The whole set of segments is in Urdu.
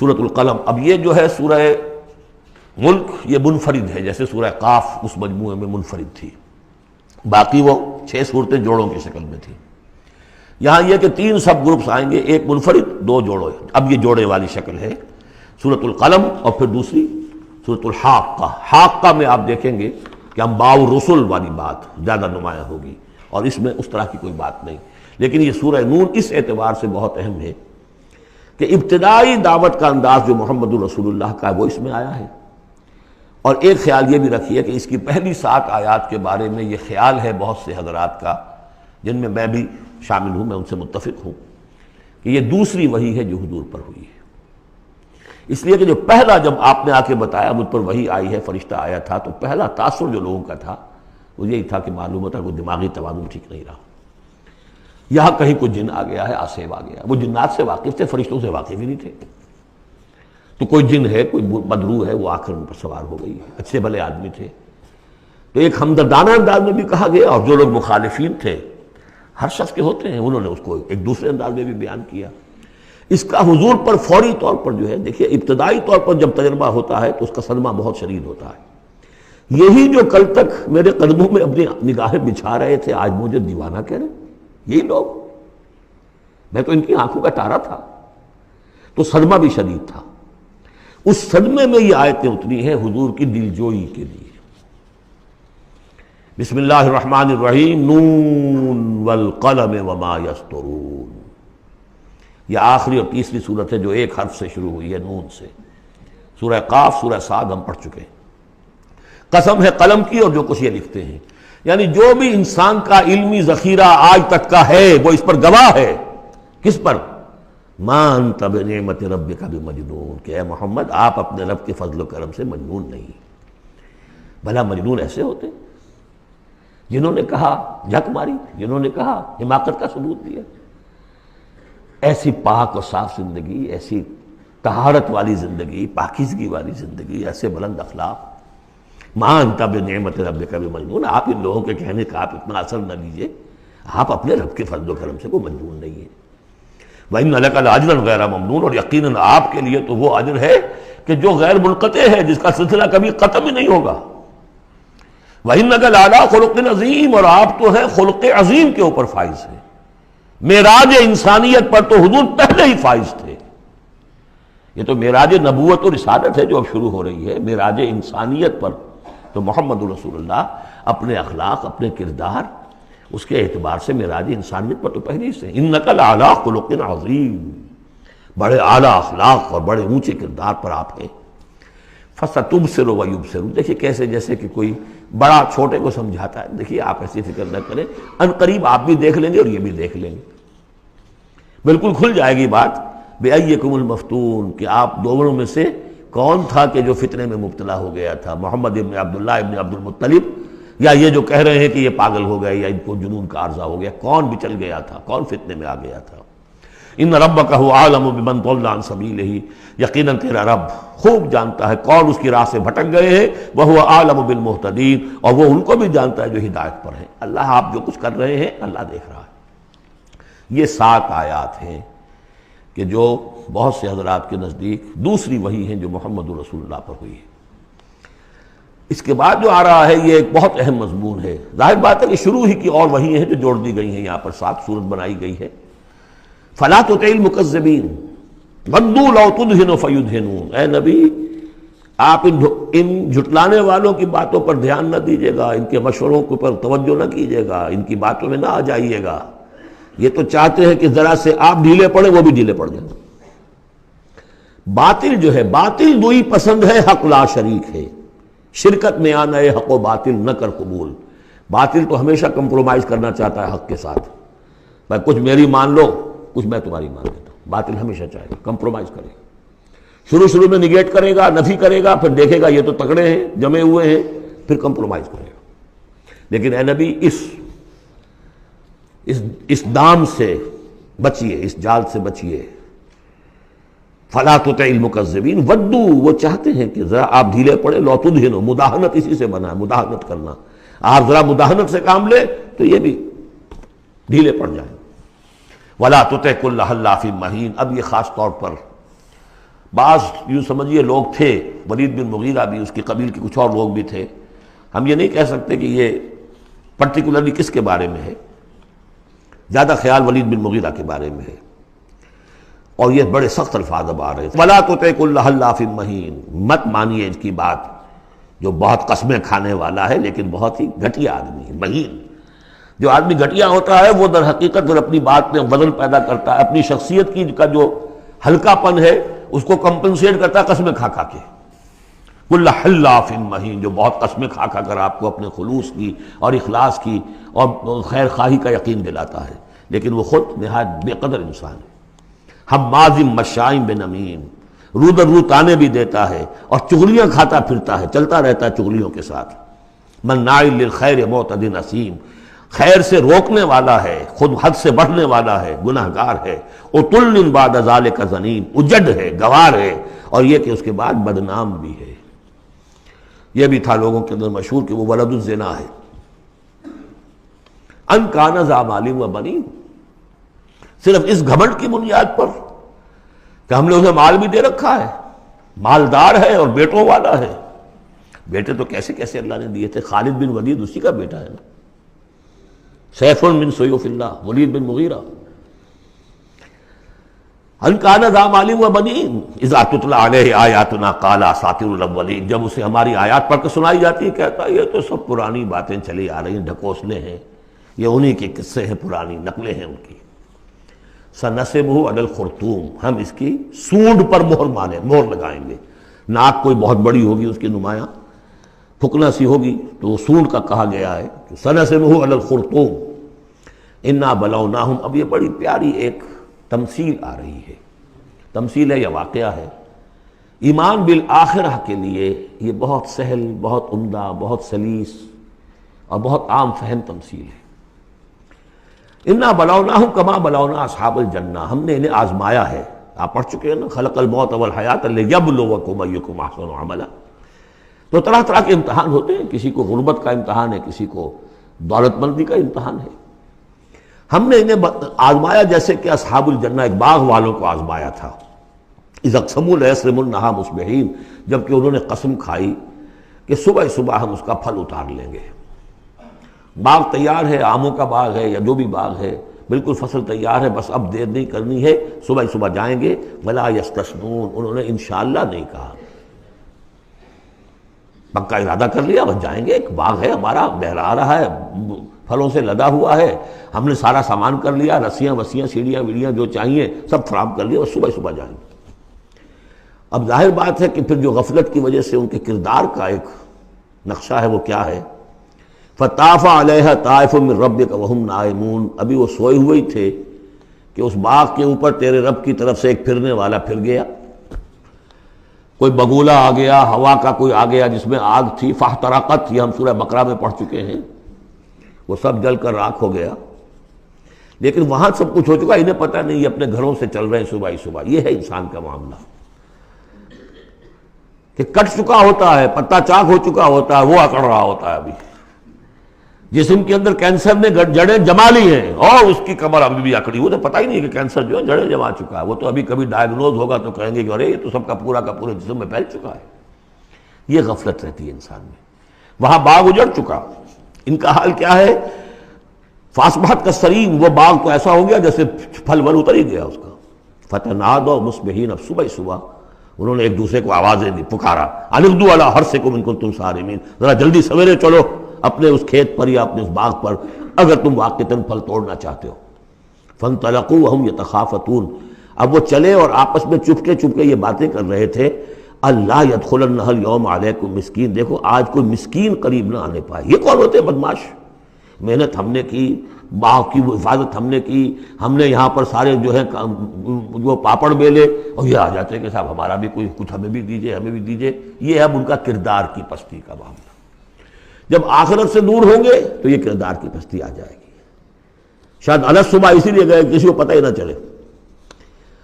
سورۃ القلم. اب یہ جو ہے سورہ ملک یہ منفرد ہے، جیسے سورہ قاف اس مجموعے میں منفرد تھی، باقی وہ 6 صورتیں جوڑوں کی شکل میں تھی. یہاں یہ کہ 3 سب گروپس آئیں گے، ایک منفرد 2 جوڑے. اب یہ جوڑے والی شکل ہے سورۃ القلم، اور پھر دوسری سورۃ الحاقہ. حاقہ میں آپ دیکھیں گے کہ انباء الرسل والی بات زیادہ نمایاں ہوگی، اور اس میں اس طرح کی کوئی بات نہیں. لیکن یہ سورہ نون اس اعتبار سے بہت اہم ہے کہ ابتدائی دعوت کا انداز جو محمد الرسول اللہ کا ہے وہ اس میں آیا ہے. اور ایک خیال یہ بھی رکھیے کہ اس کی پہلی 7 آیات کے بارے میں یہ خیال ہے بہت سے حضرات کا، جن میں میں بھی شامل ہوں، میں ان سے متفق ہوں، کہ یہ دوسری وحی ہے جو حضور پر ہوئی ہے. اس لیے کہ جو پہلا جب آپ نے آ کے بتایا مجھ پر وحی آئی ہے، فرشتہ آیا تھا، تو پہلا تاثر جو لوگوں کا تھا وہ یہی تھا کہ معلوم ہوتا کوئی دماغی توازن ٹھیک نہیں رہا. یہاں کہیں کوئی جن آ گیا ہے، آسیب آ گیا. وہ جنات سے واقف تھے، فرشتوں سے واقف ہی نہیں تھے. تو کوئی جن ہے، کوئی بدروح ہے، وہ آ کر ان پر سوار ہو گئی ہے. اچھے بھلے آدمی تھے. تو ایک ہمدردانہ انداز میں بھی کہا گیا، اور جو لوگ مخالفین تھے، ہر شخص کے ہوتے ہیں، انہوں نے اس کو ایک دوسرے انداز میں بھی بیان کیا. اس کا حضور پر فوری طور پر جو ہے، دیکھیے ابتدائی طور پر جب تجربہ ہوتا ہے تو اس کا صدمہ بہت شدید ہوتا ہے. یہی جو کل تک میرے قدموں میں اپنی نگاہیں بچھا رہے تھے، آج مجھے دیوانہ کہہ رہے ہیں. یہی لوگ، میں تو ان کی آنکھوں کا تارا تھا. تو صدمہ بھی شدید تھا. اس صدمے میں یہ آیتیں اتری ہیں حضور کی دلجوئی کے لیے. بسم اللہ الرحمن الرحیم، نون والقلم وما یسطرون. یہ آخری اور تیسری صورت ہے جو ایک حرف سے شروع ہوئی ہے، نون سے. سورہ قاف، سورہ صاد ہم پڑھ چکے ہیں. قسم ہے قلم کی اور جو کچھ یہ لکھتے ہیں. یعنی جو بھی انسان کا علمی ذخیرہ آج تک کا ہے وہ اس پر گواہ ہے. کس پر؟ ما انت بنعمت ربک بمجنون، کہ اے محمد آپ اپنے رب کے فضل و کرم سے مجنون نہیں. بھلا مجنون ایسے ہوتے جنہوں نے کہا جھک ماری، جنہوں نے کہا حماقت کا ثبوت دیا. ایسی پاک اور صاف زندگی، ایسی طہارت والی زندگی، پاکیزگی والی زندگی، ایسے بلند اخلاق. ما انت بنعمت ربک بمجنون. آپ ان لوگوں کے کہنے کا آپ اتنا اثر نہ لیجئے، آپ اپنے رب کے فضل و کرم سے کوئی مجنون نہیں ہے. وَإِنَّ لَكَ لَأَجْرًا غَيْرَ مَمْنُونٍ، اور یقیناً آپ کے لیے تو وہ اجر ہے کہ جو غیر منقطع ہے، جس کا سلسلہ کبھی ختم ہی نہیں ہوگا. وَإِنَّكَ لَعَلَىٰ خُلُقٍ عَظِيمٍ، اور آپ تو ہیں خلق عظیم کے اوپر فائز ہیں. معراج انسانیت پر تو حضور پہلے ہی فائز تھے. یہ تو معراج نبوت اور رسالت ہے جو اب شروع ہو رہی ہے. معراج انسانیت پر تو محمد رسول اللہ اپنے اخلاق، اپنے کردار، اس کے اعتبار سے معراج انسانیت پر تو پہلے سے. انک لعلی خلق عظیم، بڑے اعلیٰ اخلاق اور بڑے اونچے کردار پر آپ ہیں. فستبصر ویبصرون، دیکھیے کیسے جیسے کہ کوئی بڑا چھوٹے کو سمجھاتا ہے. دیکھیے آپ ایسی فکر نہ کریں، ان قریب آپ بھی دیکھ لیں گے اور یہ بھی دیکھ لیں گے. بالکل کھل جائے گی بات. بِأَيِّكُمُ الْمَفْتُونُ، کہ آپ دونوں میں سے کون تھا کہ جو فتنے میں مبتلا ہو گیا تھا، محمد ابن عبداللہ ابن عبد المطلب، یا یہ جو کہہ رہے ہیں کہ یہ پاگل ہو گئے یا ان کو جنون کا عارضہ ہو گیا. کون بچل گیا تھا، کون فتنے میں آ گیا تھا؟ ان ربک هو اعلم بمن ضل عن سبیلہ، یقیناً تیرا رب خوب جانتا ہے کون اس کی راہ سے بھٹک گئے ہیں. وہو اعلم بالمہتدین، اور وہ ان کو بھی جانتا ہے جو ہدایت پر ہیں. اللہ آپ جو کچھ کر رہے ہیں اللہ دیکھ رہا ہے. یہ 7 آیات ہیں کہ جو بہت سے حضرات کے نزدیک دوسری وحی ہیں جو محمد رسول اللہ پر ہوئی ہے. اس کے بعد جو آ رہا ہے یہ ایک بہت اہم مضمون ہے. ظاہر بات ہے کہ شروع ہی کی اور وحی ہیں جو جوڑ دی گئی ہیں. یہاں پر 7 صورت بنائی گئی ہے. فلا تطع المکذبین ودوا لو تدہن فیدہنون، اے نبی آپ ان جھٹلانے والوں کی باتوں پر دھیان نہ دیجیے گا، ان کے مشوروں کے پر توجہ نہ کیجیے گا، ان کی باتوں میں نہ آ جائیے گا. یہ تو چاہتے ہیں کہ ذرا سے آپ ڈھیلے پڑے وہ بھی ڈھیلے پڑ جائیں. باطل جو ہے، باطل دوئی پسند ہے، حق لا شریک ہے. شرکت میں آنا ہے حق و باطل نہ کر قبول. باطل تو ہمیشہ کمپرومائز کرنا چاہتا ہے حق کے ساتھ. بھائی کچھ میری مان لو، کچھ میں تمہاری مان لیتا ہوں. باطل ہمیشہ چاہے گا کمپرومائز کرے گا. شروع میں نگیٹ کرے گا، نفی کرے گا، پھر دیکھے گا یہ تو تکڑے ہیں، جمے ہوئے ہیں، پھر کمپرومائز کرے گا. لیکن اے نبی اس دام سے بچیے، اس جال سے بچیے. فلا تطع المکذبین ودوا، وہ چاہتے ہیں کہ ذرا آپ ڈھیلے پڑے. لو تدہنوا، مداہنت اسی سے بنا ہے، مداہنت کرنا. آپ ذرا مداہنت سے کام لیں تو یہ بھی ڈھیلے پڑ جائیں. ولا تطع کل حلاف مہین، اب یہ خاص طور پر بعض یوں سمجھیے لوگ تھے، ولید بن مغیرہ بھی، اس کی قبیل کے کچھ اور لوگ بھی تھے، ہم یہ نہیں کہہ سکتے کہ یہ پرٹیکولرلی کس کے بارے میں ہے، زیادہ خیال ولید بن مغیرہ کے بارے میں ہے، اور یہ بڑے سخت الفاظ اب آ رہے ہیں۔ وَلَا تُطِعْ كُلَّ حَلَّافٍ مَّہِینٍ، مت مانیے ان کی بات جو بہت قسمیں کھانے والا ہے لیکن بہت ہی گھٹیا آدمی ہے، مہین۔ جو آدمی گھٹیا ہوتا ہے وہ در حقیقت اور اپنی بات میں وزن پیدا کرتا ہے، اپنی شخصیت کی کا جو ہلکا پن ہے اس کو کمپنسیٹ کرتا ہے قسمیں کھا کھا کے۔ کل حلاف مہین، جو بہت قسمیں کھا کھا کر آپ کو اپنے خلوص کی اور اخلاص کی اور خیر خواہی کا یقین دلاتا ہے، لیکن وہ خود نہایت بے قدر انسان ہے۔ حماز مشاء بنمیم، رو در رو تانے بھی دیتا ہے اور چغلیاں کھاتا پھرتا ہے، چلتا رہتا ہے چغلیوں کے ساتھ۔ مناع للخیر معتد اثیم، خیر سے روکنے والا ہے، خود حد سے بڑھنے والا ہے، گناہ گار ہے۔ عتل بعد ذلک زنیم، اجڑ ہے، گوار ہے، اور یہ کہ اس کے بعد بدنام بھی ہے۔ یہ بھی تھا لوگوں کے اندر مشہور کہ وہ ولد الزنا ہے۔ ان کان ذا مال و بنین، صرف اس گھمنڈ کی بنیاد پر کہ ہم نے اسے مال بھی دے رکھا ہے، مالدار ہے اور بیٹوں والا ہے۔ بیٹے تو کیسے کیسے اللہ نے دیے تھے، خالد بن ولید اسی کا بیٹا ہے نا، سیف من سیوف اللہ، ولید بن مغیرہ۔ ان کان ذا مال و بنین اذا تتلی علیہ آیاتنا قال اساطیر الاولین، جب اسے ہماری آیات پڑھ کر سنائی جاتی ہے کہتا ہے یہ تو سب پرانی باتیں چلی آ رہی ہیں، ڈھکوسلے ہیں، یہ انہی کے قصے ہیں، پرانی نقلیں ہیں ان کی۔ سنسمہ علی الخرطوم، ہم اس کی سونڈ پر مہر لگائیں گے۔ ناک کوئی بہت بڑی ہوگی اس کی نمایاں پھکنا سی ہوگی تو وہ سونڈ کا کہا گیا ہے۔ سنسمہ علی الخرطوم انا بلوناہم، اب یہ بڑی پیاری ایک تمثیل آ رہی ہے، تمثیل ہے یا واقعہ ہے۔ ایمان بالآخرہ کے لیے یہ بہت سہل، بہت عمدہ، بہت سلیس اور بہت عام فہم تمثیل ہے۔ انا بلوناہم کما بلونا اصحاب الجنہ، ہم نے انہیں آزمایا ہے، آپ پڑھ چکے ہیں نا، خلق الموت والحیات لیبلوکم ایکم احسن عملا۔ تو طرح طرح کے امتحان ہوتے ہیں، کسی کو غربت کا امتحان ہے، کسی کو دولت مندی کا امتحان ہے۔ ہم نے انہیں آزمایا جیسے کہ اصحاب الجنہ ایک باغ والوں کو آزمایا تھا۔ اذ اقسموا لیصرمنھا مصبحین، جبکہ انہوں نے قسم کھائی کہ صبح صبح ہم اس کا پھل اتار لیں گے۔ باغ تیار ہے، آموں کا باغ ہے یا جو بھی باغ ہے، بالکل فصل تیار ہے، بس اب دیر نہیں کرنی ہے، صبح صبح جائیں گے۔ ولا یستثنون، انہوں نے انشاءاللہ نہیں کہا، پکا ارادہ کر لیا، بس جائیں گے، ایک باغ ہے ہمارا، بہرا رہا ہے، پھلوں سے لدا ہوا ہے، ہم نے سارا سامان کر لیا، رسیاں وسیاں سیڑھیاں ویڑیاں جو چاہیے سب فراہم کر لیا، بس صبح صبح جائیں گے۔ اب ظاہر بات ہے کہ پھر جو غفلت کی وجہ سے ان کے کردار کا ایک نقشہ ہے وہ کیا ہے، فطاف علیہا طائف من ربک وہم نائمون، ابھی وہ سوئے ہوئے ہی تھے کہ اس باغ کے اوپر تیرے رب کی طرف سے ایک پھرنے والا پھر گیا، کوئی بگولا آ گیا، ہوا کا کوئی آ گیا جس میں آگ تھی، فاحترقت، یہ ہم سورہ بقرہ میں پڑھ چکے ہیں، وہ سب جل کر راکھ ہو گیا۔ لیکن وہاں سب کچھ ہو چکا، انہیں پتہ نہیں، یہ اپنے گھروں سے چل رہے ہیں صبح ہی صبح۔ یہ ہے انسان کا معاملہ کہ کٹ چکا ہوتا ہے، پتا چاک ہو چکا ہوتا ہے، وہ اکڑ رہا ہوتا ہے۔ ابھی جسم کے اندر کینسر نے جڑیں جما لی ہیں اور اس کی کمر ابھی بھی اکڑی، وہ تو پتہ ہی نہیں کہ کینسر جو ہے جڑیں جما چکا ہے، وہ تو ابھی کبھی ڈائیگنوز ہوگا تو کہیں گے کہ ارے یہ تو سب کا پورا جسم میں پھیل چکا ہے۔ یہ غفلت رہتی ہے انسان میں۔ وہاں باغ اجڑ چکا، ان کا حال کیا ہے، فاصبحت کالصریم، وہ باغ تو ایسا ہو گیا جیسے پھل ول اتر ہی گیا اس کا۔ فتنادوا مصبحین، اب صبح صبح انہوں نے ایک دوسرے کو آوازیں دی، پکارا، ان اغدوا علی حرثکم ان کنتم صارمین، ذرا جلدی سویرے چلو اپنے اس کھیت پر یا اپنے اس باغ پر اگر تم واقعتاً پھل توڑنا چاہتے ہو۔ فانطلقوا وهم يتخافتون، اب وہ چلے اور آپس میں چپکے چپکے یہ باتیں کر رہے تھے، اللہ يدخلنها اليوم علیکم مسکین، دیکھو آج کوئی مسکین قریب نہ آنے پائے۔ یہ کون ہوتے ہیں بدماش؟ محنت ہم نے کی، باغ کی حفاظت ہم نے کی، ہم نے یہاں پر سارے جو ہے وہ پاپڑ بیلے، اور یہ آ جاتے ہیں کہ صاحب ہمارا بھی کوئی کچھ ہمیں بھی دیجئے، ہمیں بھی دیجئے۔ یہ ہے اب ان کا کردار کی پستی کا معاملہ۔ جب آخرت سے دور ہوں گے تو یہ کردار کی پستی آ جائے گی۔ شاید الگ صبح اسی لیے گئے کسی کو پتہ ہی نہ چلے۔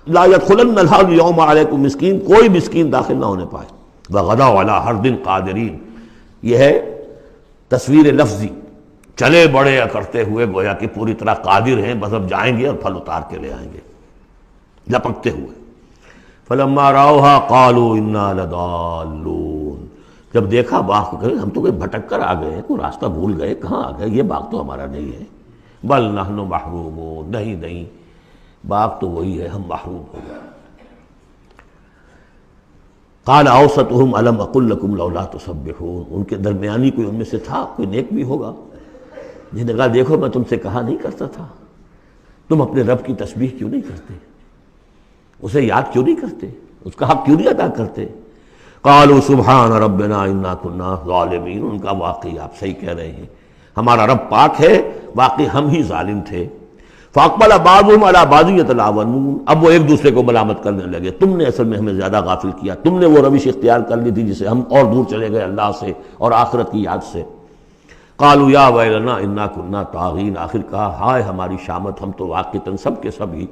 لا يدخلن اليوم علیکم مسکین، کوئی مسکین داخل نہ ہونے پائے۔ وغدوا علی حرد قادرین، یہ ہے تصویر لفظی، چلے بڑے کرتے ہوئے گویا کہ پوری طرح قادر ہیں، بس اب جائیں گے اور پھل اتار کے لے آئیں گے لپکتے ہوئے۔ فلما راوها قالوا انا لضالون، جب دیکھا باغ کو کہ ہم تو کوئی بھٹک کر آ گئے، کوئی راستہ بھول گئے، کہاں آ گئے، یہ باغ تو ہمارا نہیں ہے، بل نحن محرومون، نہیں باغ تو وہی ہے، ہم محروم ہو گئے۔ قال اوسطهم الم اقل لكم لولا تسبحون، ان کے درمیانی کوئی ان میں سے تھا، کوئی نیک بھی ہوگا جس نے کہا دیکھو میں تم سے کہا نہیں کرتا تھا، تم اپنے رب کی تسبیح کیوں نہیں کرتے، اسے یاد کیوں نہیں کرتے، اس کا حق کیوں نہیں ادا کرتے۔ قالوا سبحان ربنا انا كنا ظالمین، ان کا واقعی آپ صحیح کہہ رہے ہیں، ہمارا رب پاک ہے، واقعی ہم ہی ظالم تھے۔ فاقبل بعضهم على بعض يتلاومون، اب وہ ایک دوسرے کو ملامت کرنے لگے، تم نے اصل میں ہمیں زیادہ غافل کیا، تم نے وہ روش اختیار کر لی تھی جسے ہم اور دور چلے گئے اللہ سے اور آخرت کی یاد سے۔ قالوا یا ویلنا انا كنا طاغین، آخر کہا ہائے ہماری شامت، ہم تو واقعتاً سب کے سب ہی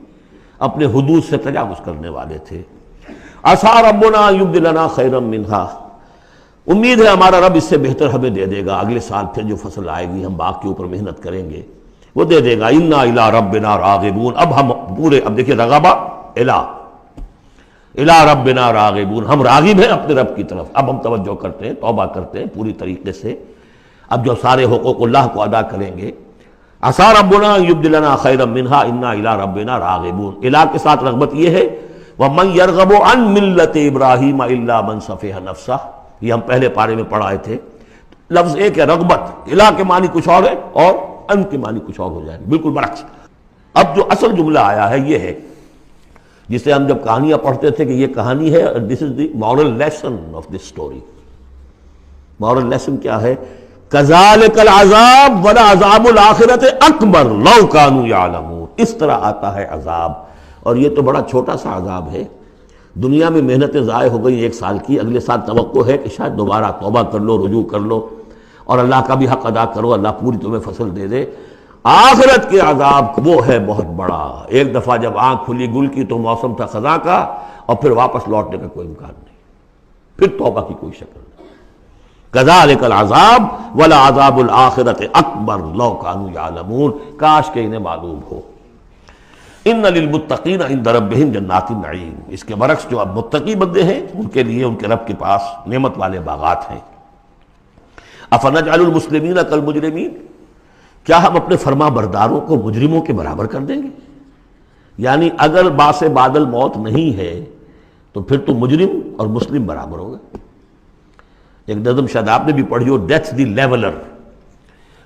اپنے حدود سے تجاوز کرنے والے تھے۔ عسى ربنا يبدلنا خيرا منها، امید ہے ہمارا رب اس سے بہتر ہمیں دے دے گا، اگلے سال پھر جو فصل آئے گی ہم باغ کے اوپر محنت کریں گے وہ دے دے گا۔ انا الى ربنا راغبون، اب ہم پورے، اب دیکھیے رغبہ الى ربنا راغبون، ہم راغب ہیں اپنے رب کی طرف، اب ہم توجہ کرتے ہیں، توبہ کرتے ہیں پوری طریقے سے، اب جو سارے حقوق اللہ کو ادا کریں گے۔ عسى ربنا يبدلنا خيرا منها انا الى ربنا راغبون، الہ کے ساتھ رغبت یہ ہے وَمَنْ يَرْغَبُ عَنْ مِلَّةِ إِبْرَاهِيمَ إِلَّا مَنْ سَفِهَ نَفْسَهُ، یہ ہم پہلے پارے میں پڑھائے تھے، لفظ ایک ہے رغبت، الہ کے معنی کچھ اور ہے اور ان کے معنی کچھ اور ہو جائے گا، بالکل برعکس۔ اب جو اصل جملہ آیا ہے یہ ہے جسے ہم جب کہانیاں پڑھتے تھے کہ یہ کہانی ہے، this is the moral lesson of this story. Moral lesson کیا ہے؟ کذالک العذاب ولعذاب الآخرۃ اکبر لو کانوا یعلمون، اس طرح آتا ہے عذاب، اور یہ تو بڑا چھوٹا سا عذاب ہے، دنیا میں محنتیں ضائع ہو گئی ایک سال کی، اگلے سال توقع ہے کہ شاید دوبارہ توبہ کر لو، رجوع کر لو اور اللہ کا بھی حق ادا کرو، اللہ پوری تمہیں فصل دے دے۔ آخرت کے عذاب وہ ہے بہت بڑا، ایک دفعہ جب آنکھ کھلی گل کی تو موسم تھا خزاں کا، اور پھر واپس لوٹنے کا کوئی امکان نہیں، پھر توبہ کی کوئی شکل نہیں۔ کذالک العذاب ولعذاب الآخرۃ اکبر لو کانوا یعلمون، کاش کہ انہیں معلوم ہو۔ ان للمتقین عند ربہم جنات النعیم، اس کے برعکس جو اب متقی بندے ہیں ان کے لیے ان کے رب کے پاس نعمت والے باغات ہیں۔ افنجعل المسلمین کالمجرمین، کیا ہم اپنے فرما برداروں کو مجرموں کے برابر کر دیں گے؟ یعنی اگر باعث بادل موت نہیں ہے تو پھر تو مجرم اور مسلم برابر ہو گئے۔ ایک نظم شاید آپ نے بھی پڑھی ہو، ڈیتھ دی لیولر،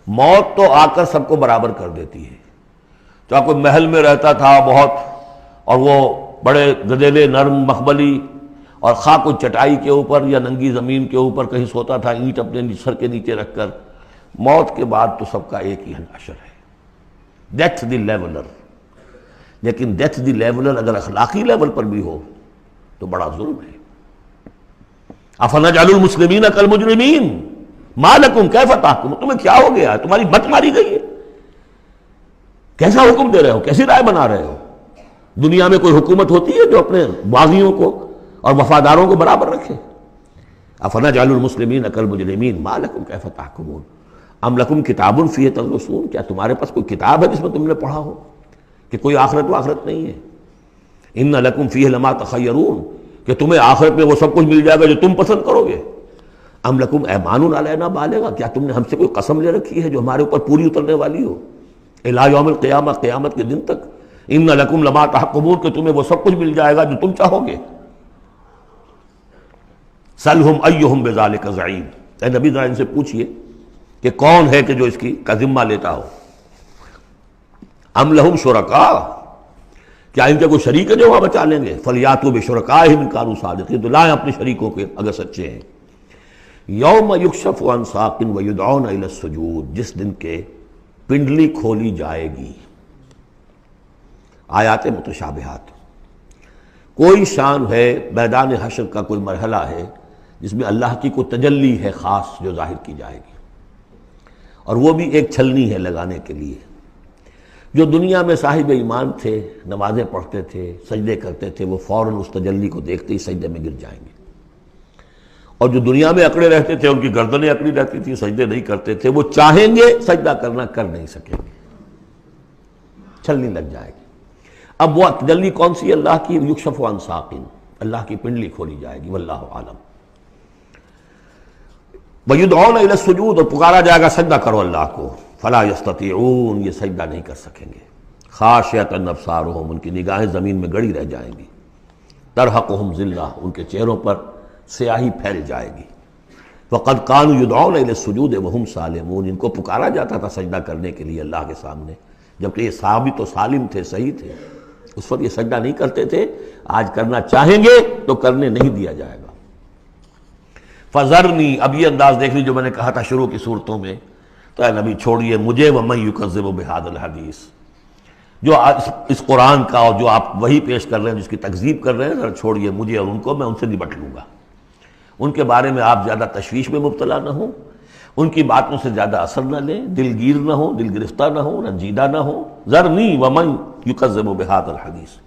موت تو آ کر سب کو برابر کر دیتی ہے، چاہے کوئی محل میں رہتا تھا بہت اور وہ بڑے گدیلے نرم مخملی، اور خواہ کوئی چٹائی کے اوپر یا ننگی زمین کے اوپر کہیں سوتا تھا اینٹ اپنے سر کے نیچے رکھ کر، موت کے بعد تو سب کا ایک ہی حشر ہے، ڈیتھ دی لیولر۔ لیکن ڈیتھ دی لیولر اگر اخلاقی لیول پر بھی ہو تو بڑا ظلم ہے۔ افنجعل المسلمین کالمجرمین ما لکم کیف تحکمون، تمہیں کیا ہو گیا ہے، تمہاری مت ماری گئی ہے، کیسا حکم دے رہے ہو، کیسی رائے بنا رہے ہو؟ دنیا میں کوئی حکومت ہوتی ہے جو اپنے باغیوں کو اور وفاداروں کو برابر رکھے؟ افنجعل المسلمین کالمجرمین ما لکم کیف تحکمون ام لکم کتاب فیہ تدرسون، کیا تمہارے پاس کوئی کتاب ہے جس میں تم نے پڑھا ہو کہ کوئی آخرت و آخرت نہیں ہے؟ ان لکم فیہ لما تخیرون، کہ تمہیں آخرت میں وہ سب کچھ مل جائے گا جو تم پسند کرو گے۔ ام لکم ایمان علینا بالغہ، کیا تم نے ہم سے کوئی قسم لے رکھی ہے جو ہمارے اوپر پوری اترنے والی ہو الی یوم القیامہ، قیامت کے دن تک؟ ان لکم لما تحکمون، کہ تمہیں وہ سب کچھ مل جائے گا جو تم چاہو گے۔ سلہم ایہم بذالک زعیم، اے نبی ذرا ان سے پوچھئے کہ کون ہے کہ جو اس کی کا ذمہ لیتا ہو۔ ام لہم شرکاء، کیا ان کے کوئی شریک ہے جو وہاں بچا لیں گے؟ فلیاتوا بشرکائہم ان کانوا صادقین، تو لائیں اپنے شریکوں کے اگر سچے ہیں۔ یوم یکشف عن ساق ویدعون الی السجود، جس دن کے پنڈلی کھولی جائے گی۔ آیات متشابہات، کوئی شان ہے، میدان حشر کا کوئی مرحلہ ہے جس میں اللہ کی کوئی تجلی ہے خاص جو ظاہر کی جائے گی، اور وہ بھی ایک چھلنی ہے لگانے کے لیے۔ جو دنیا میں صاحب ایمان تھے، نمازیں پڑھتے تھے، سجدے کرتے تھے، وہ فوراً اس تجلی کو دیکھتے ہی سجدے میں گر جائیں گے، اور جو دنیا میں اکڑے رہتے تھے ان کی گردنیں اکڑی رہتی تھی، سجدے نہیں کرتے تھے، وہ چاہیں گے سجدہ کرنا کر نہیں سکیں گے، چھلنی لگ جائے گی۔ اب وہ تجلی کون سی اللہ کی؟ یکشف عن ساق، اللہ کی پنڈلی کھولی جائے گی، واللہ عالم۔ وَيُدْعَوْنَ إِلَى السُّجُودِ، اور پکارا جائے گا سجدہ کرو اللہ کو، فَلَا يَسْتَطِيعُونَ، یہ سجدہ نہیں کر سکیں گے۔ خاشعۃ ابصارہم، ان کی نگاہیں زمین میں گڑی رہ جائیں گی۔ ترہقہم ذلہ، ان کے چہروں پر سیاہی پھیل جائے گی۔ وَقَدْ كَانُوا يُدْعَوْنَ إِلَى السُّجُودِ وَهُمْ سَالِمُونَ، ان کو پکارا جاتا تھا سجدہ کرنے کے لیے اللہ کے سامنے، جبکہ یہ ثابت و سالم تھے، صحیح تھے، اس وقت یہ سجدہ نہیں کرتے تھے۔ آج کرنا چاہیں گے تو کرنے نہیں دیا جائے گا۔ فَذَرْنِي، اب یہ انداز دیکھ لی جو میں نے کہا تھا شروع کی صورتوں میں، تو اے نبی چھوڑیے مجھے، وَمَن يُكَذِّبُ بِهَذَا الْحَدِيثِ، جو اس قرآن کا اور جو آپ وہی پیش کر رہے ہیں، جس کی تکذیب کر رہے ہیں، ذرا چھوڑیے مجھے اور ان کو، میں ان سے نبٹ لوں گا۔ ان کے بارے میں آپ زیادہ تشویش میں مبتلا نہ ہوں، ان کی باتوں سے زیادہ اثر نہ لیں، دلگیر نہ ہوں، دل گرفتہ نہ ہوں، رنجیدہ نہ ہوں۔ ذرنی ومن یکذب بہذا الحدیث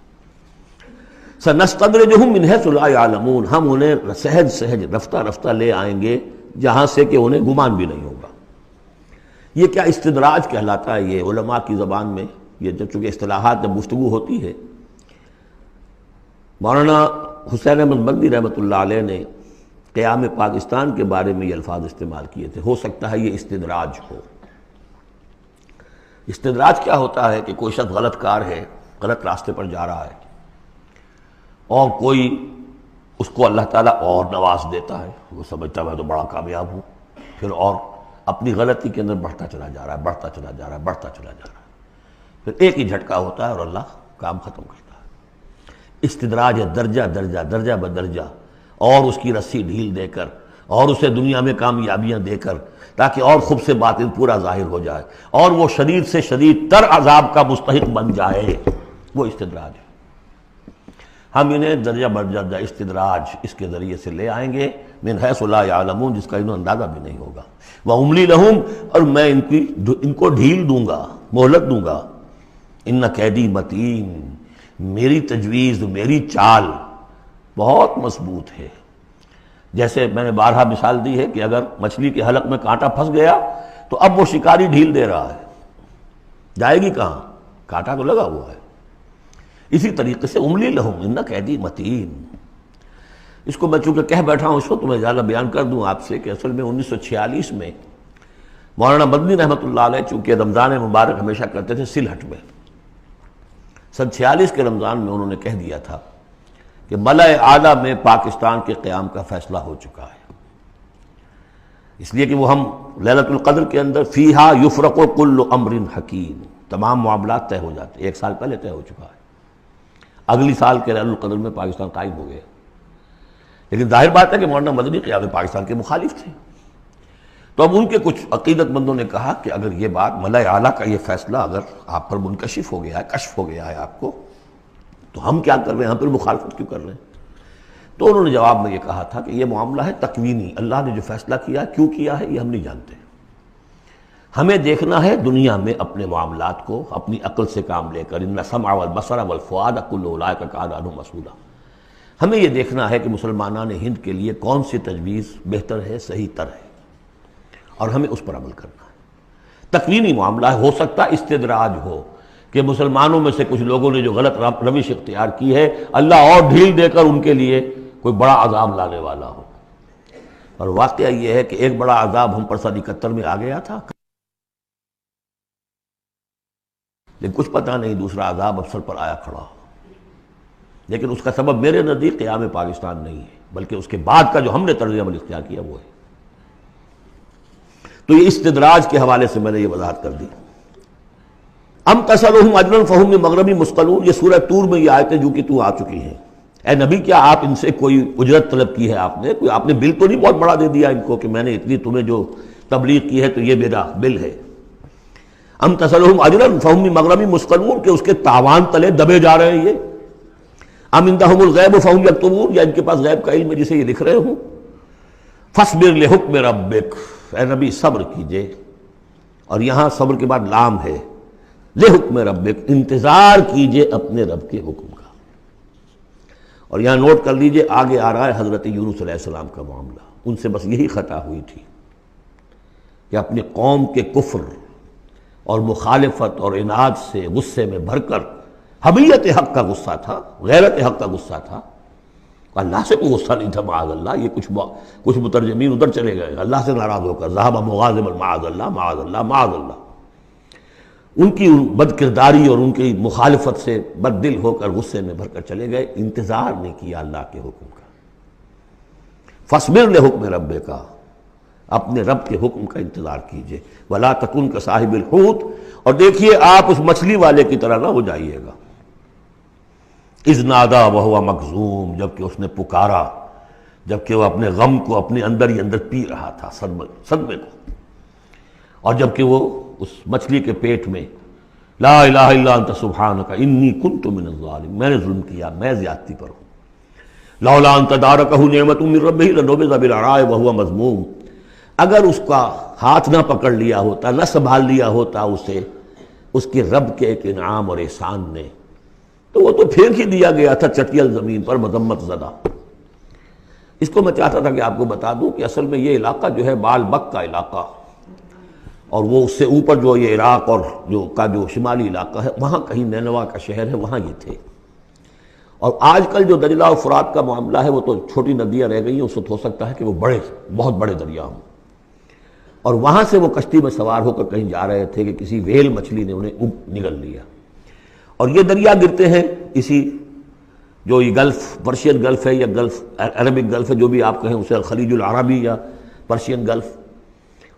سنستدرجہم من حیث لا یعلمون، ہم انہیں سہج سہج رفتہ رفتہ لے آئیں گے جہاں سے کہ انہیں گمان بھی نہیں ہوگا۔ یہ کیا استدراج کہلاتا ہے، یہ علماء کی زبان میں، یہ جب چونکہ اصطلاحات جب گفتگو ہوتی ہے۔ مولانا حسین احمد مدنی رحمۃ اللہ علیہ نے قیام پاکستان کے بارے میں یہ الفاظ استعمال کیے تھے، ہو سکتا ہے یہ استدراج ہو۔ استدراج کیا ہوتا ہے کہ کوئی شخص غلط کار ہے، غلط راستے پر جا رہا ہے، اور کوئی اس کو اللہ تعالیٰ اور نواز دیتا ہے، وہ سمجھتا ہے میں تو بڑا کامیاب ہوں، پھر اور اپنی غلطی کے اندر بڑھتا چلا جا رہا ہے، بڑھتا چلا جا رہا ہے، بڑھتا چلا جا رہا ہے، پھر ایک ہی جھٹکا ہوتا ہے اور اللہ کام ختم کرتا ہے۔ استدراج ہے درجہ درجہ، درجہ بدرجہ، اور اس کی رسی ڈھیل دے کر، اور اسے دنیا میں کامیابیاں دے کر، تاکہ اور خوب سے باطن پورا ظاہر ہو جائے، اور وہ شدید سے شدید تر عذاب کا مستحق بن جائے، وہ استدراج ہے۔ ہم انہیں درجہ بدرجہ استدراج اس کے ذریعے سے لے آئیں گے، من حیث لا یعلمون، جس کا انہیں اندازہ بھی نہیں ہوگا۔ وَأُمْلِي لَهُمْ، اور میں ان کو ڈھیل دوں گا، مہلت دوں گا۔ ان قیدی متین، میری تجویز، میری چال بہت مضبوط ہے۔ جیسے میں نے بارہا مثال دی ہے کہ اگر مچھلی کے حلق میں کانٹا پھنس گیا تو اب وہ شکاری ڈھیل دے رہا ہے، جائے گی کہاں، کانٹا تو لگا ہوا ہے۔ اسی طریقے سے املی لہم ان قیدی متین، اس کو میں چونکہ کہہ بیٹھا ہوں اس وقت میں زیادہ بیان کر دوں آپ سے کہ اصل میں 1946 میں مولانا مدنی رحمۃ اللہ علیہ چونکہ رمضان مبارک ہمیشہ کرتے تھے سلہٹ میں، سن 46 کے رمضان میں انہوں نے کہہ دیا تھا کہ ملأ اعلیٰ میں پاکستان کے قیام کا فیصلہ ہو چکا ہے، اس لیے کہ وہ ہم لیلۃ القدر کے اندر فیہا یفرق کل امر حکیم، تمام معاملات طے ہو جاتے ہیں، ایک سال پہلے طے ہو چکا ہے، اگلی سال کے لیلۃ القدر میں پاکستان قائم ہو گیا۔ لیکن ظاہر بات ہے کہ مولانا مدنی قیام پاکستان کے مخالف تھے، تو اب ان کے کچھ عقیدت مندوں نے کہا کہ اگر یہ بات ملأ اعلیٰ کا یہ فیصلہ اگر آپ پر منکشف ہو گیا ہے، کشف ہو گیا ہے آپ کو، تو ہم کیا کر رہے ہیں، ہم پھر مخالفت کیوں کر رہے ہیں؟ تو انہوں نے جواب میں یہ کہا تھا کہ یہ معاملہ ہے تکوینی، اللہ نے جو فیصلہ کیا کیوں کیا ہے یہ ہم نہیں جانتے، ہمیں دیکھنا ہے دنیا میں اپنے معاملات کو اپنی عقل سے کام لے کر، ان السمع والبصر والفؤاد کل اولئک کان عنہ مسئولا، ہمیں یہ دیکھنا ہے کہ مسلمانان ہند کے لیے کون سی تجویز بہتر ہے، صحیح تر ہے، اور ہمیں اس پر عمل کرنا ہے۔ تکوینی معاملہ ہے، ہو سکتا استدراج ہو کہ مسلمانوں میں سے کچھ لوگوں نے جو غلط روش اختیار کی ہے اللہ اور ڈھیل دے کر ان کے لیے کوئی بڑا عذاب لانے والا ہو، اور واقعہ یہ ہے کہ ایک بڑا عذاب ہم پر سن 71 میں آ گیا تھا، لیکن کچھ پتہ نہیں دوسرا عذاب اب سر پر آیا کھڑا ہو، لیکن اس کا سبب میرے نزدیک قیام پاکستان نہیں ہے، بلکہ اس کے بعد کا جو ہم نے طرز عمل اختیار کیا وہ ہے۔ تو یہ استدراج کے حوالے سے میں نے یہ وضاحت کر دی۔ ام تسألہم اجرا فہم من مغرم مثقلون، یہ سورہ طور میں یہ آیتیں جو کہ تو آ چکی ہیں، اے نبی کیا آپ ان سے کوئی اجرت طلب کی ہے، آپ نے بل تو نہیں بہت بڑا دے دیا ان کو کہ میں نے اتنی تمہیں جو تبلیغ کی ہے تو یہ میرا بل ہے؟ ام تسألہم اجرا فہم من مغرم مثقلون، کہ اس کے تاوان تلے دبے جا رہے ہیں یہ، ام عندہم الغیب فہم یکتبون، یا ان کے پاس غیب کا علم ہے جسے یہ لکھ رہے ہوں۔ فاصبر لحکم ربک، اے نبی صبر کیجئے، اور یہاں صبر کے بعد لام ہے، لحکم ربک، انتظار کیجئے اپنے رب کے حکم کا۔ اور یہاں نوٹ کر لیجئے آگے آ رہا ہے حضرت یونس علیہ السلام کا معاملہ، ان سے بس یہی خطا ہوئی تھی کہ اپنی قوم کے کفر اور مخالفت اور عناد سے غصے میں بھر کر، حمیت حق کا غصہ تھا، غیرت حق کا غصہ تھا، اللہ سے کوئی غصہ نہیں تھا معاذ اللہ. یہ کچھ مترجمین ادھر چلے گئے اللہ سے ناراض ہو کر ذهب مغاضبا معاذ اللہ معاذ اللہ معاذ اللہ. ان کی بد کرداری اور ان کی مخالفت سے بد دل ہو کر غصے میں بھر کر چلے گئے، انتظار نہیں کیا اللہ کے حکم کا. فاصبر لحکم ربک، اپنے رب کے حکم کا انتظار کیجئے. ولا تکن کصاحب الحوت، اور دیکھیے آپ اس مچھلی والے کی طرح نہ ہو جائیے گا. اذ نادا وہو مکظوم، جبکہ اس نے پکارا جبکہ وہ اپنے غم کو اپنے اندر ہی اندر پی رہا تھا، صدمے کو. اور جبکہ وہ اس مچھلی کے پیٹ میں لا الہ الا انت سبحانک انی کنت من الظالمین، میں نے ظلم کیا، میں زیادتی پر ہوں. لولا ان تدارکہ نعمت من ربہ لنبذ بالعراء وہو مذموم، اگر اس کا ہاتھ نہ پکڑ لیا ہوتا، نہ سنبھال لیا ہوتا اسے اس کے رب کے ایک انعام اور احسان نے، تو وہ تو پھینک ہی دیا گیا تھا چٹیل زمین پر مذمت زدہ. اس کو میں چاہتا تھا کہ آپ کو بتا دوں کہ اصل میں یہ علاقہ جو ہے بال بک کا علاقہ، اور وہ اس سے اوپر جو یہ عراق اور جو شمالی علاقہ ہے وہاں کہیں نینوا کا شہر ہے، وہاں یہ تھے. اور آج کل جو دجلہ اور فرات کا معاملہ ہے وہ تو چھوٹی ندیاں رہ گئی ہیں، اس وقت ہو سکتا ہے کہ وہ بہت بڑے دریا ہوں. اور وہاں سے وہ کشتی میں سوار ہو کر کہیں جا رہے تھے کہ کسی ویل مچھلی نے انہیں نگل لیا. اور یہ دریا گرتے ہیں اسی جو یہ گلف، پرشین گلف ہے یا گلف عربک گلف ہے، جو بھی آپ کہیں اسے الخلیج العربی یا پرشین گلف،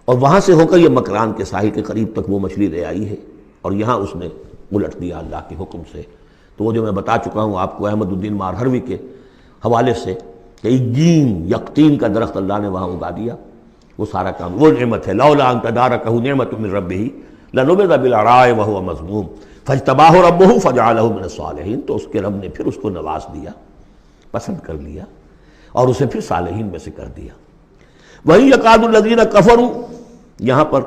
اور وہاں سے ہو کر یہ مکران کے ساحل کے قریب تک وہ مچھلی لے آئی ہے، اور یہاں اس نے الٹ دیا اللہ کے حکم سے. تو وہ جو میں بتا چکا ہوں آپ کو احمد الدین مارہروی کے حوالے سے کہ یقطین کا درخت اللہ نے وہاں اگا دیا، وہ سارا کام وہ نعمت ہے. لولا ان تدارکہ نعمت من ربہ لنبذ بالعراء وہو مذموم فاجتباہ ربہ فجعلہ من الصالحین، تو اس کے رب نے پھر اس کو نواز دیا، پسند کر لیا، اور اسے پھر صالحین میں سے کر دیا. وہی یکاد الذین کفروا، یہاں پر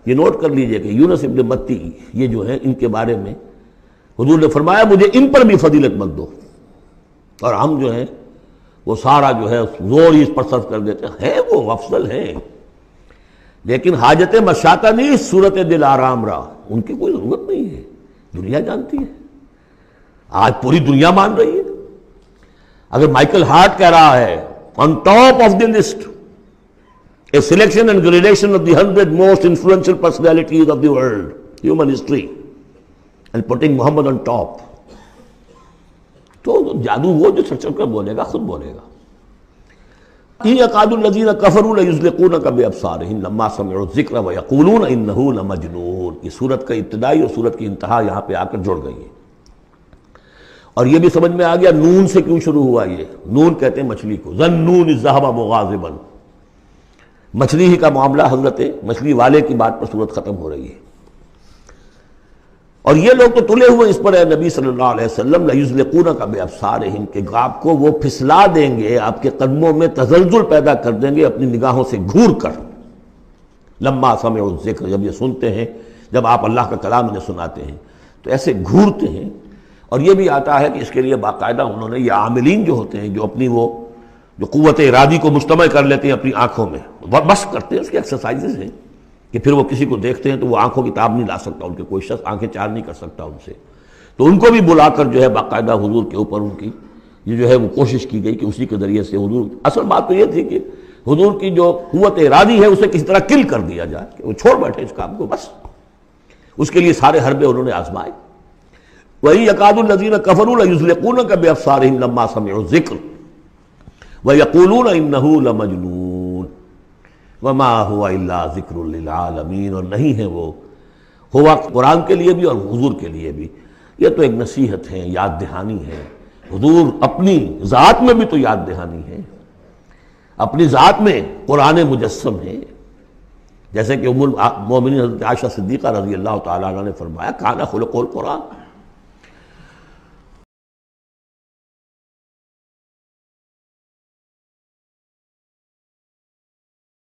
یہ نوٹ کر لیجئے کہ یونس ابن متی یہ جو ہے ان کے بارے میں حضور نے فرمایا مجھے ان پر بھی فضیلت مت دو، اور ہم جو ہیں وہ سارا جو ہے زور ہی اس پر صرف کر دیتے ہیں. وہ افضل ہیں لیکن حاجت مشاطہ نہیں، صورت دل آرام را، ان کی کوئی ضرورت نہیں ہے، دنیا جانتی ہے، آج پوری دنیا مان رہی ہے. اگر مائیکل ہارٹ کہہ رہا ہے on top of the list a selection and gradation of the 100 most influential personalities of the world, human history, and putting Muhammad on top, تو جادو وہ جو چڑھ کر بولے گا خود بولے گا. یکاد الذین کفروا لیزلقونک بابصارہم لما سمعوا الذکر ویقولون انہ لمجنون. یہ سورت کا ابتدائی اور سورت کی انتہا یہاں پہ آ کر جڑ گئی ہے. اور یہ بھی سمجھ میں آ گیا نون سے کیوں شروع ہوا. یہ نون کہتے ہیں مچھلی کو، ظنون اذ ذہب مغاضبا، مچھلی ہی کا معاملہ، حضرت مچھلی والے کی بات پر سورت ختم ہو رہی ہے. اور یہ لوگ تو تلے ہوئے اس پر اے نبی صلی اللہ علیہ وسلم لیزلقونک بابصارہم، کہ آپ کو وہ پھسلا دیں گے، آپ کے قدموں میں تزلزل پیدا کر دیں گے اپنی نگاہوں سے گھور کر. لما سمعوا الذکر، جب یہ سنتے ہیں، جب آپ اللہ کا کلام انہیں سناتے ہیں تو ایسے گھورتے ہیں. اور یہ بھی آتا ہے کہ اس کے لیے باقاعدہ انہوں نے یہ عاملین جو ہوتے ہیں جو اپنی وہ جو قوت ارادی کو مجتمع کر لیتے ہیں اپنی آنکھوں میں، بس کرتے ہیں، اس کی ایکسرسائزز ہیں کہ پھر وہ کسی کو دیکھتے ہیں تو وہ آنکھوں کی تاب نہیں لا سکتا، ان کے کوئی شخص آنکھیں چار نہیں کر سکتا ان سے. تو ان کو بھی بلا کر جو ہے باقاعدہ حضور کے اوپر ان کی یہ جو ہے وہ کوشش کی گئی کہ اسی کے ذریعے سے حضور، اصل بات تو یہ تھی کہ حضور کی جو قوت ارادی ہے اسے کس طرح کل کر دیا جائے کہ وہ چھوڑ بیٹھے اس کام کو. بس اس کے لیے سارے حربے انہوں نے آزمائے. وہی یکاد الذین کفروا لیزلقونک بابصارہم لما سمعوا الذکر ویقولون انہ لمجنون وما هو الا ذکر للعالمین. اور نہیں ہے وہ، ہوا قرآن کے لیے بھی اور حضور کے لیے بھی، یہ تو ایک نصیحت ہے، یاد دہانی ہے. حضور اپنی ذات میں بھی تو یاد دہانی ہے، اپنی ذات میں قرآن مجسم ہے. جیسے کہ ام المومنین حضرت عائشہ صدیقہ رضی اللہ تعالیٰ عنہ نے فرمایا کان خلق القرآن،